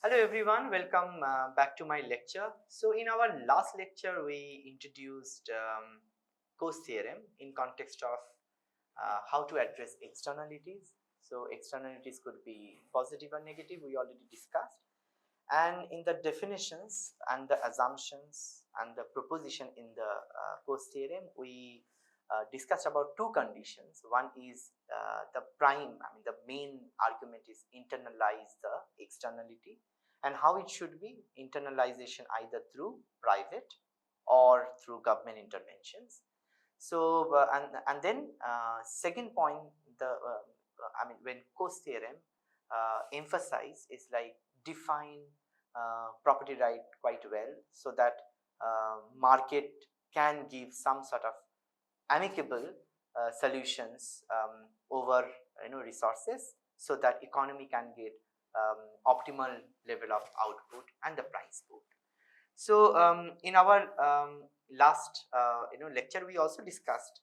Hello everyone, welcome back to my lecture. So in our last lecture we introduced Coase theorem in context of how to address externalities. So externalities could be positive or negative, we already discussed. And in the definitions and the assumptions and the proposition in the Coase theorem, we discussed about two conditions. One is the prime, the main argument is internalize the externality, and how it should be internalization either through private or through government interventions. So and then second point, the when Coase theorem emphasize is like define property right quite well, so that market can give some sort of amicable solutions over resources, so that economy can get optimal level of output and the price both. So in our last lecture we also discussed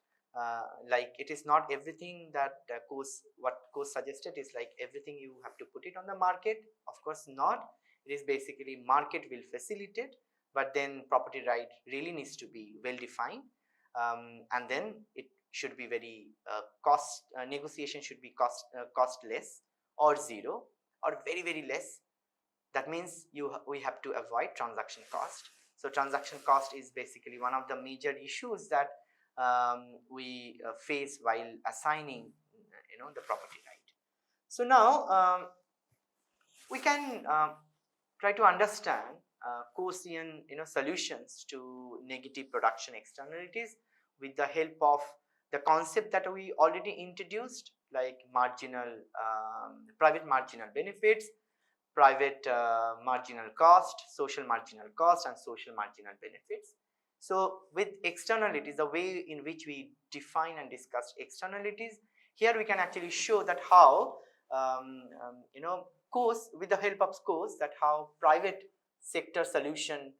like it is not everything that what Coase suggested is like everything you have to put it on the market. Of course not. It is basically market will facilitate, but then property right really needs to be well defined, and then it should be very negotiation should be costless or zero or very less. That means we have to avoid transaction cost. So transaction cost is basically one of the major issues that we face while assigning the property right. So now we can try to understand Coasian solutions to negative production externalities with the help of the concept that we already introduced, like marginal private marginal benefits, private marginal cost, social marginal cost, and social marginal benefits. So with externalities, the way in which we define and discuss externalities, here we can actually show that how Coase, with the help of Coase, that how private sector solution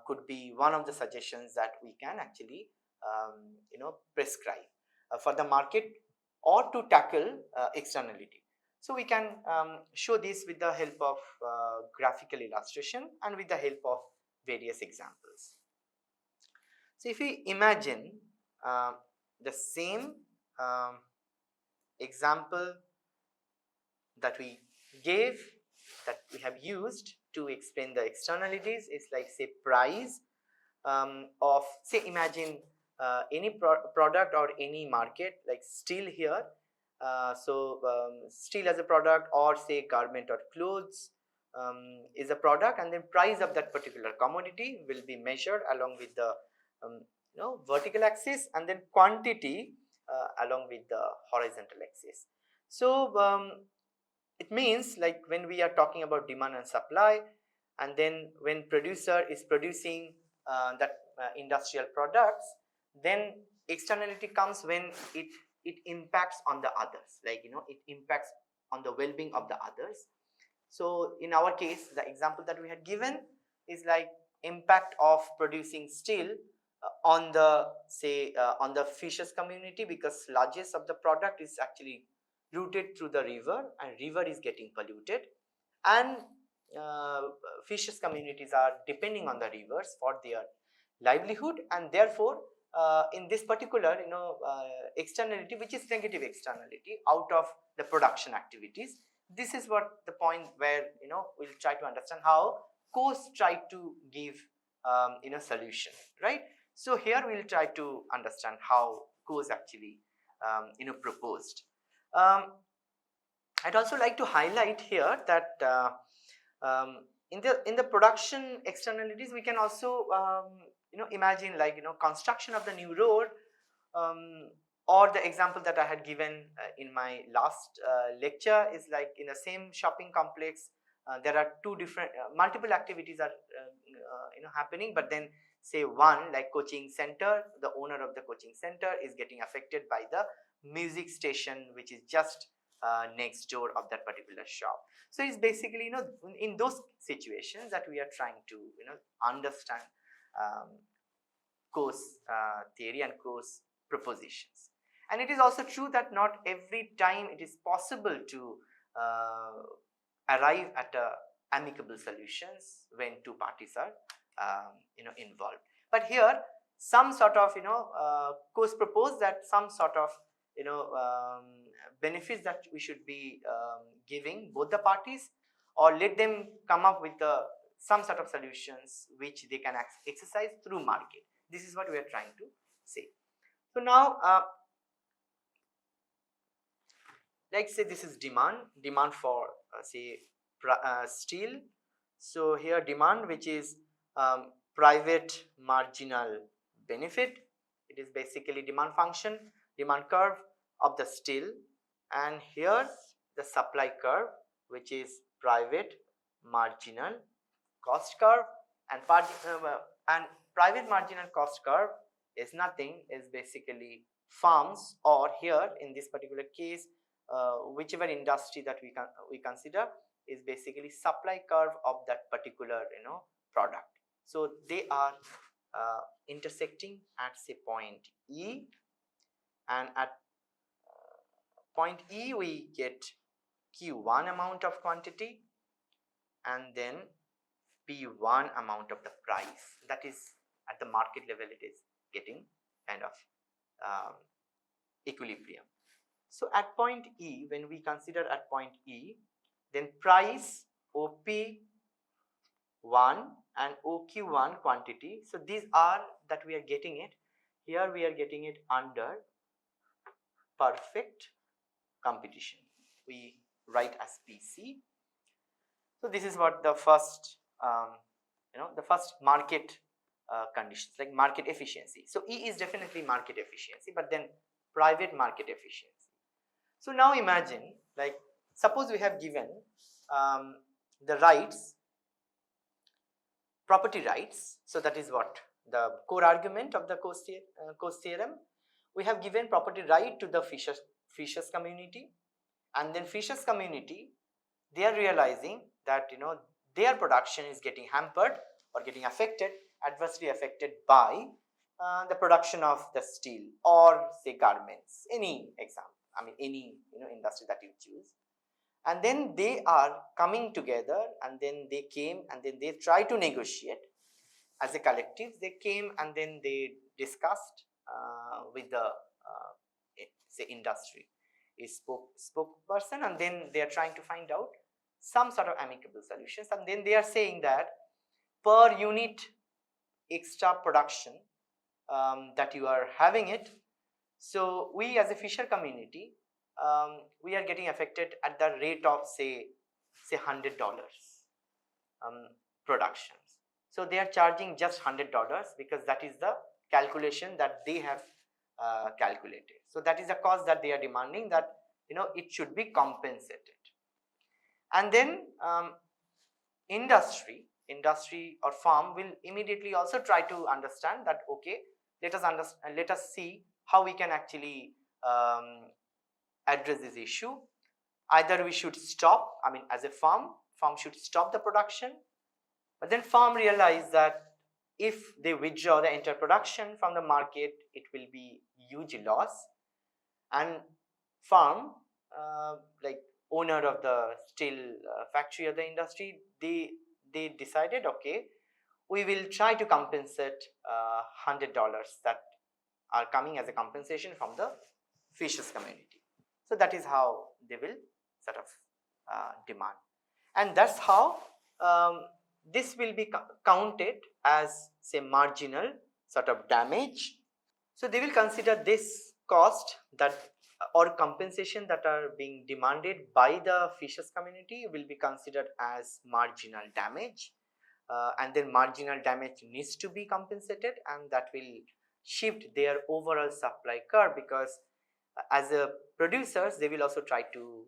could be one of the suggestions that we can actually prescribe for the market or to tackle externality. So we can show this with the help of graphical illustration and with the help of various examples. So if we imagine the same example that we gave, that we have used to explain the externalities, is like say price of, say, imagine any product or any market, like steel here. Steel as a product, or say garment or clothes is a product, and then price of that particular commodity will be measured along with the vertical axis, and then quantity along with the horizontal axis. So it means like when we are talking about demand and supply, and then when producer is producing that industrial products, then externality comes when it impacts on the others, like it impacts on the well-being of the others. So in our case, the example that we had given is like impact of producing steel on the, say, on the fishes community, because sludges of the product is actually routed through the river, and river is getting polluted, and fishes communities are depending on the rivers for their livelihood, and therefore in this particular externality, which is negative externality out of the production activities, this is what the point where we'll try to understand how Coase tried to give solution, right? So here we'll try to understand how Coase actually proposed. I'd also like to highlight here that in the production externalities, we can also imagine like construction of the new road, or the example that I had given in my last lecture is like in the same shopping complex, there are two different multiple activities are happening, but then say one, like coaching center, the owner of the coaching center is getting affected by the music station which is just next door of that particular shop. So it's basically in those situations that we are trying to understand Coase theory and Coase propositions. And it is also true that not every time it is possible to arrive at a amicable solutions when two parties are involved. But here some sort of Coase proposed that some sort of benefits that we should be giving both the parties, or let them come up with some sort of solutions which they can exercise through market. This is what we are trying to say. So now let's say this is demand for say steel. So here demand, which is private marginal benefit, it is basically demand function, demand curve of the steel, and here the supply curve, which is private marginal cost curve. And private marginal cost curve is nothing, is basically firms, or here in this particular case whichever industry that we consider, is basically supply curve of that particular product. So they are intersecting at say point E, and at point E we get Q1 amount of quantity and then P1 amount of the price, that is at the market level it is getting kind of equilibrium. So at point E, when we consider at point E, then price OP1 and OQ1 quantity, so these are that we are getting it here, we are getting it under perfect competition, we write as PC. So this is what the first the first market conditions, like market efficiency. So E is definitely market efficiency, but then private market efficiency. So now imagine, like suppose we have given the rights, property rights. So that is what the core argument of the Coase theorem. We have given property right to the Fisher's community, and then Fisher's community, they are realizing that their production is getting hampered or getting affected, adversely affected by the production of the steel or say garments, any example, I mean any industry that you choose. And then they are coming together, and then they came and then they try to negotiate as a collective. They came and then they discussed with the say industry, a spokesperson, and then they are trying to find out some sort of amicable solutions. And then they are saying that per unit extra production that you are having it, so we as a Fisher community, we are getting affected at the rate of say $100 productions. So they are charging just $100 because that is the calculation that they have calculated. So that is the cost that they are demanding, that it should be compensated. And then industry or farm will immediately also try to understand that, okay, let us see how we can actually address this issue. Either we should stop, I mean as a farm should stop the production, but then farm realize that if they withdraw the entire production from the market, it will be huge loss. And farm, like owner of the steel factory or the industry, they decided, okay, we will try to compensate $100 that are coming as a compensation from the Fisher's community. So that is how they will sort of demand, and that's how this will be counted as say marginal sort of damage. So they will consider this cost that or compensation that are being demanded by the Fisher's community will be considered as marginal damage, and then marginal damage needs to be compensated, and that will shift their overall supply curve, because as a producers they will also try to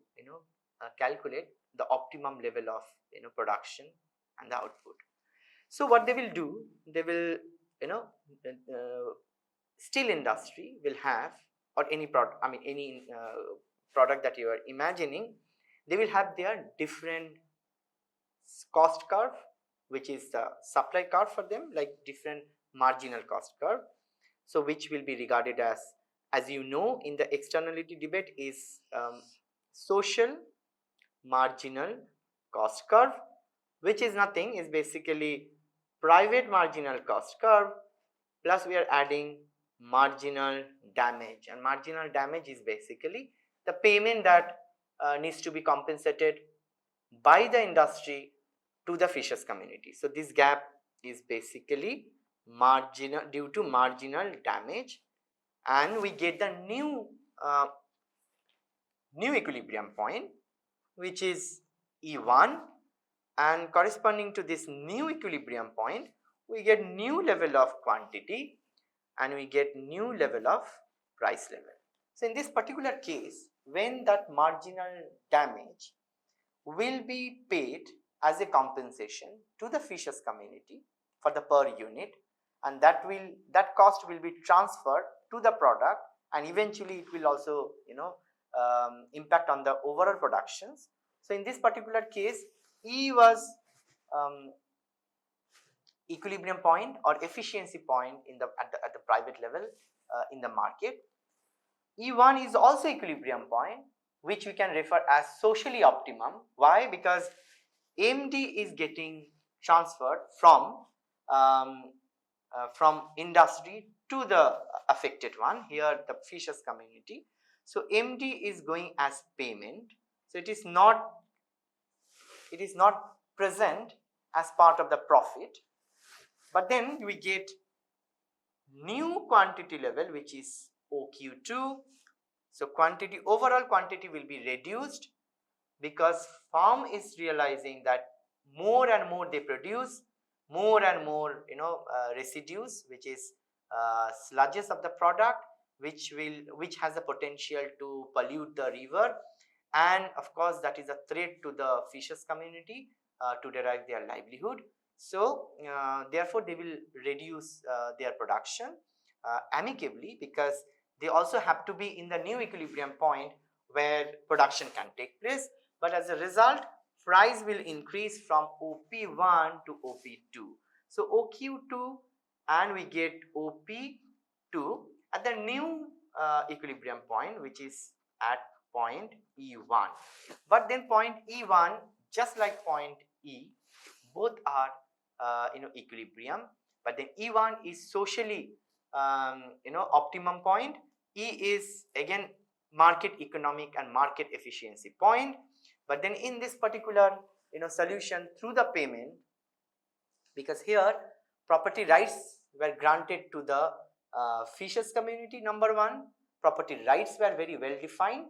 calculate the optimum level of production and the output. So what they will do, they will steel industry will have, or any product, I mean any product that you are imagining, they will have their different cost curve, which is the supply curve for them, like different marginal cost curve. So which will be regarded as you know in the externality debate, is social marginal cost curve, which is nothing, is basically private marginal cost curve plus we are adding marginal damage, and marginal damage is basically the payment that needs to be compensated by the industry to the fishers community. So this gap is basically marginal, due to marginal damage, and we get the new equilibrium point, which is E1, and corresponding to this new equilibrium point we get new level of quantity and we get new level of price level. So in this particular case, when that marginal damage will be paid as a compensation to the fishers community for the per unit, and that cost will be transferred to the product, and eventually it will also impact on the overall productions. So in this particular case, E was equilibrium point or efficiency point at the private level in the market. E1 is also equilibrium point, which we can refer as socially optimum. Why? Because MD is getting transferred from industry to the affected one, here the fishers community. So MD is going as payment, so it is not present as part of the profit, but then we get new quantity level, which is OQ2. So overall quantity will be reduced because farm is realizing that more and more they produce, more and more residues, which is sludges of the product, which has the potential to pollute the river, and of course that is a threat to the fishers community to derive their livelihood. So therefore they will reduce their production amicably, because they also have to be in the new equilibrium point where production can take place. But as a result, price will increase from OP1 to OP2. So OQ2 and we get OP2 at the new equilibrium point, which is at point E1. But then point E1, just like point E, both are equilibrium, but then E1 is socially optimum point. E is again market economic and market efficiency point. But then in this particular solution through the payment, because here property rights were granted to the fishers community, number one, property rights were very well defined,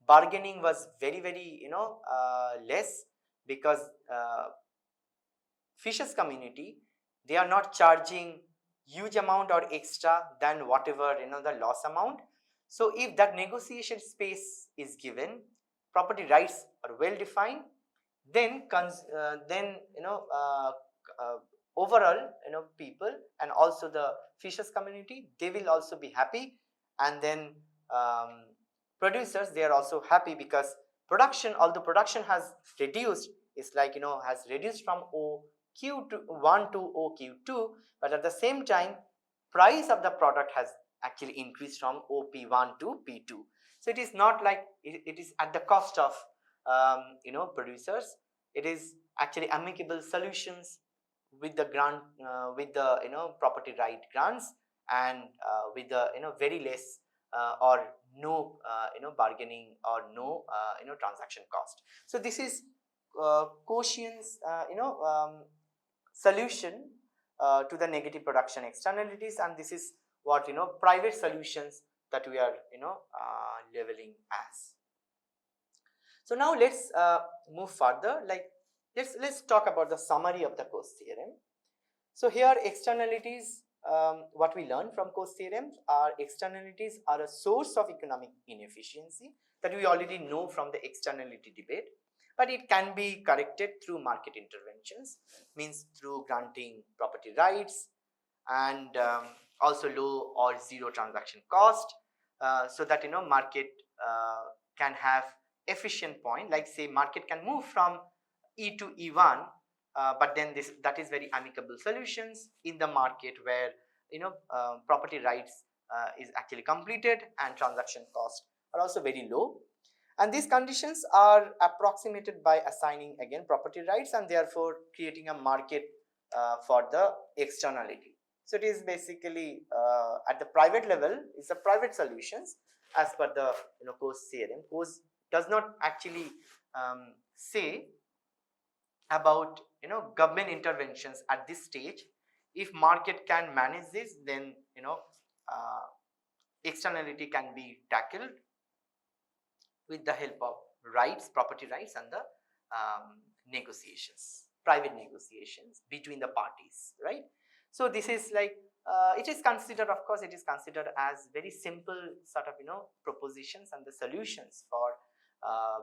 bargaining was very less, because fishers community, they are not charging huge amount or extra than whatever the loss amount. So if that negotiation space is given, property rights are well defined, then overall people and also the fishers community, they will also be happy, and then producers, they are also happy, because production, although production has reduced, it's like has reduced from OQ1 to OQ2, but at the same time price of the product has actually increased from OP1 to P2. So it is not like it is at the cost of producers. It is actually amicable solutions with the grant, with the property right grants, and with the very less or no bargaining or no transaction cost. So this is Coasian's solution to the negative production externalities, and this is what private solutions that we are leveling as. So now let's move further. Like let's talk about the summary of the Coase theorem. So here externalities, what we learned from Coase theorem are externalities are a source of economic inefficiency, that we already know from the externality debate, but it can be corrected through market interventions, means through granting property rights and also low or zero transaction cost, so that market can have efficient point, like say market can move from E to E1, but then that is very amicable solutions in the market where property rights is actually completed and transaction costs are also very low. And these conditions are approximated by assigning again property rights and therefore creating a market for the externality. So it is basically at the private level, it's a private solutions as per the Coase theorem. Coase does not actually say about government interventions at this stage. If market can manage this, then externality can be tackled with the help of rights, property rights, and the negotiations, private negotiations between the parties, right? So this is like it is considered, of course, it is considered as very simple sort of propositions and the solutions for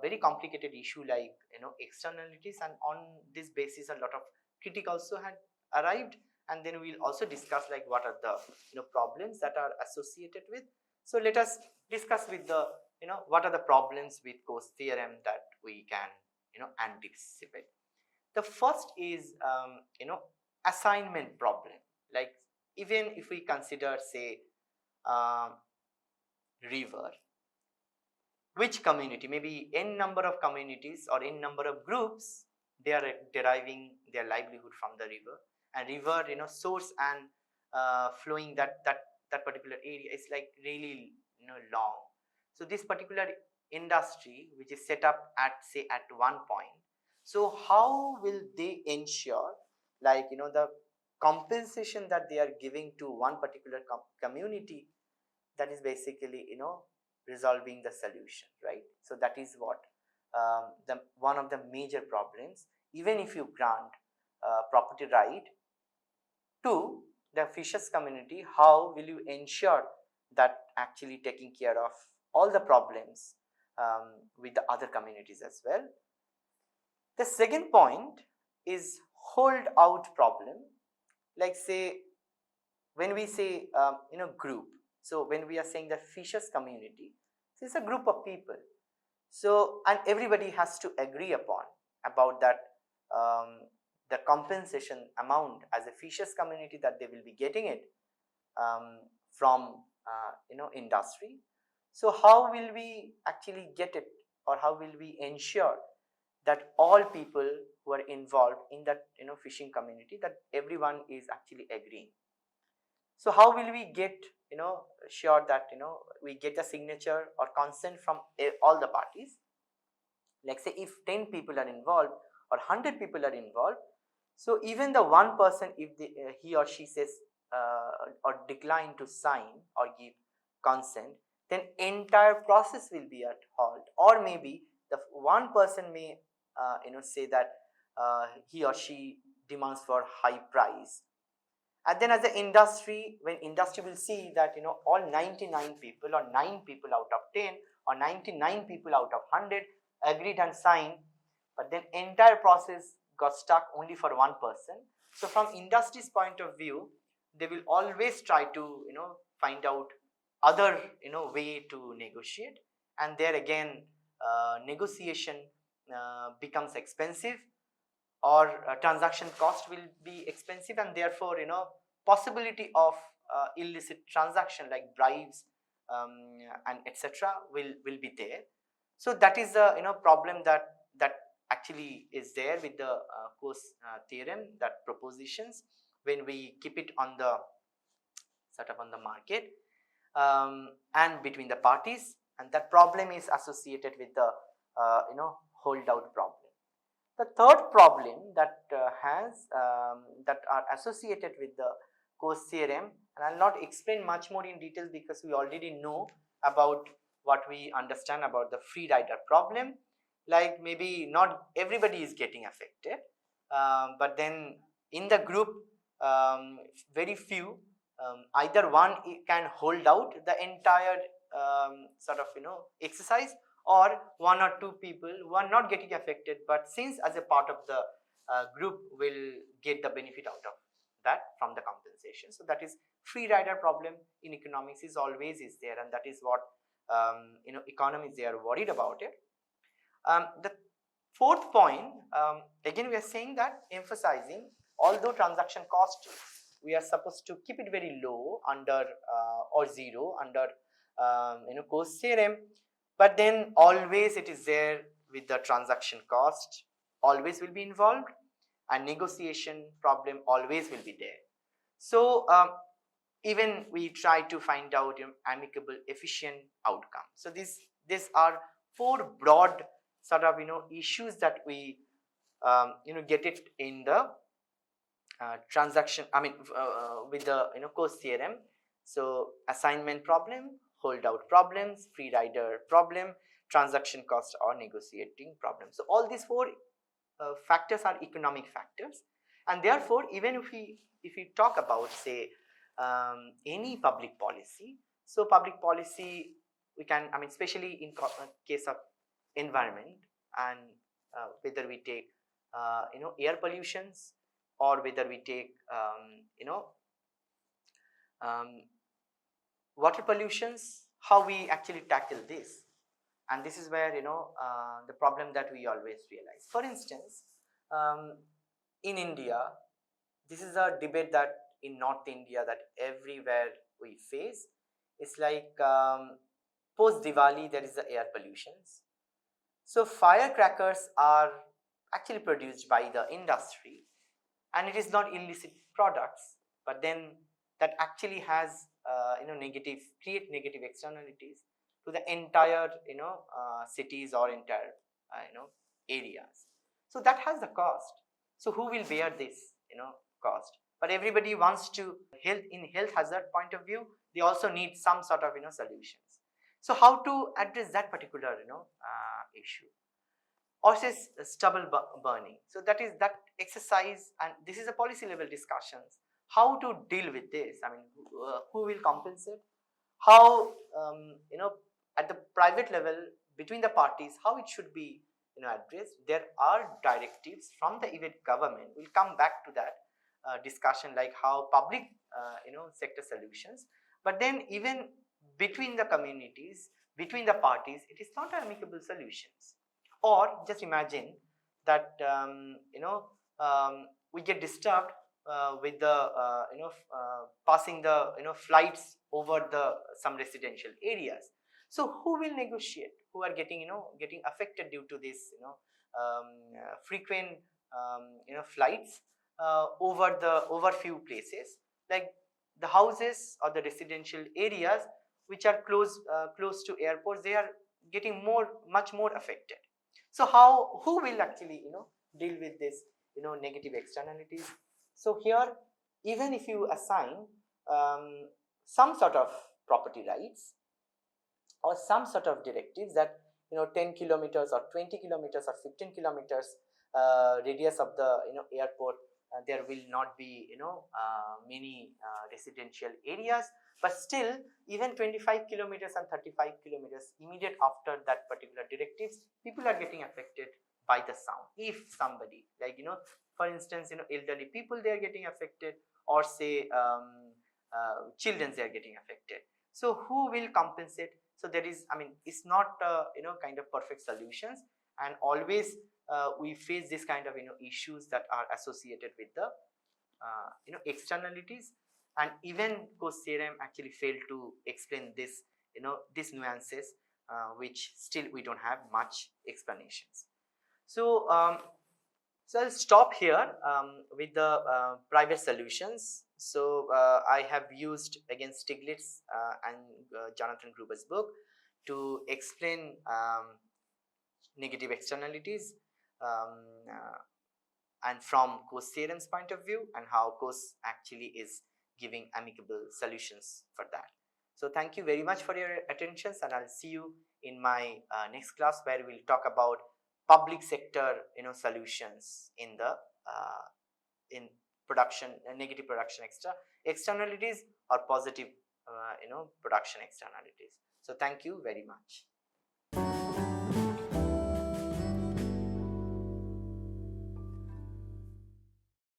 very complicated issue like externalities, and on this basis a lot of critique also had arrived, and then we'll also discuss like what are the problems that are associated with. So let us discuss with the what are the problems with Coase theorem that we can anticipate. The first is assignment problem. Like even if we consider say river, which community, maybe n number of communities or n number of groups, they are deriving their livelihood from the river, and river source and flowing that particular area is like really long. So this particular industry which is set up at say at one point, so how will they ensure like the compensation that they are giving to one particular community, that is basically resolving the solution, right? So that is what the one of the major problems. Even if you grant property right to the fishes community, how will you ensure that actually taking care of all the problems with the other communities as well? The second point is hold out problem. Like say when we say group, so when we are saying the fishes community, so it's a group of people, so and everybody has to agree upon about that the compensation amount as a fishes community that they will be getting it from industry. So how will we actually get it, or how will we ensure that all people who are involved in that fishing community, that everyone is actually agreeing? So how will we get sure that we get the signature or consent from all the parties? Like say if 10 people are involved or 100 people are involved, so even the one person, if he or she says or decline to sign or give consent, then entire process will be at halt. Or maybe the one person may say that he or she demands for high price, and then as the industry, when industry will see that all 99 people or 9 people out of 10 or 99 people out of 100 agreed and signed, but then entire process got stuck only for one person. So from industry's point of view, they will always try to find out other way to negotiate, and there again negotiation becomes expensive, or transaction cost will be expensive, and therefore possibility of illicit transaction like bribes and etc will be there. So that is the problem that actually is there with the Coase theorem, that propositions when we keep it on the sort of on the market and between the parties, and that problem is associated with the holdout problem. The third problem that that are associated with the Coase theorem, and I'll not explain much more in detail because we already know about what we understand about the free rider problem. Like maybe not everybody is getting affected, but then in the group very few, either one can hold out the entire sort of exercise, or one or two people who are not getting affected, but since as a part of the group will get the benefit out of that from the compensation. So that is free rider problem in economics is always is there, and that is what economists they are worried about it. The fourth point, again we are saying that emphasizing, although transaction cost we are supposed to keep it very low under or zero under Coase theorem, but then always it is there with the transaction cost always will be involved, and negotiation problem always will be there. So even we try to find out amicable efficient outcome. So these are four broad sort of issues that we get it in the transaction, I mean with the Coase theorem. So assignment problem, holdout problems, free rider problem, transaction cost or negotiating problem. So all these four factors are economic factors, and therefore even if we talk about, say, any public policy, so public policy we can, I mean, especially in case of environment, and whether we take air pollutions, or whether we take water pollutions, how we actually tackle this. And this is where the problem that we always realize. For instance, in India, this is a debate that in North India that everywhere we face. It's like post Diwali there is the air pollutions. So firecrackers are actually produced by the industry, and it is not illicit products, but then that actually has create negative externalities to the entire cities or entire areas. So that has the cost. So who will bear this cost? But everybody wants to health hazard point of view, they also need some sort of solutions. So how to address that particular issue? Or says stubble burning. So that is that exercise, and this is a policy level discussions. How to deal with this? I mean, who will compensate? How at the private level between the parties, how it should be addressed? There are directives from the even government. We'll come back to that discussion, like how public sector solutions. But then even between the communities, between the parties, it is not amicable solutions. Or just imagine that we get disturbed with the passing the flights over the some residential areas. So who will negotiate? Who are getting getting affected due to this frequent flights over few places, like the houses or the residential areas which are close to airports, they are getting much more affected. So who will actually deal with this negative externalities? So here, even if you assign some sort of property rights or some sort of directives that 10 kilometers or 20 kilometers or 15 kilometers radius of the airport, there will not be many residential areas, but still even 25 kilometers and 35 kilometers immediate after that particular directives, people are getting affected by the sound. If somebody, like for instance elderly people, they are getting affected, or say children, they are getting affected. So who will compensate? So there is, I mean, it's not kind of perfect solutions, and always we face this kind of issues that are associated with the externalities. And even Coase theorem actually failed to explain this these nuances, which still we don't have much explanations. So so I'll stop here with the private solutions. So I have used again Stiglitz and Jonathan Gruber's book to explain negative externalities, and from Coase theorem's point of view, and how Coase actually is giving amicable solutions for that. So thank you very much for your attention, and I'll see you in my next class, where we'll talk about public sector solutions in the in production, negative production externalities, or positive production externalities. So thank you very much.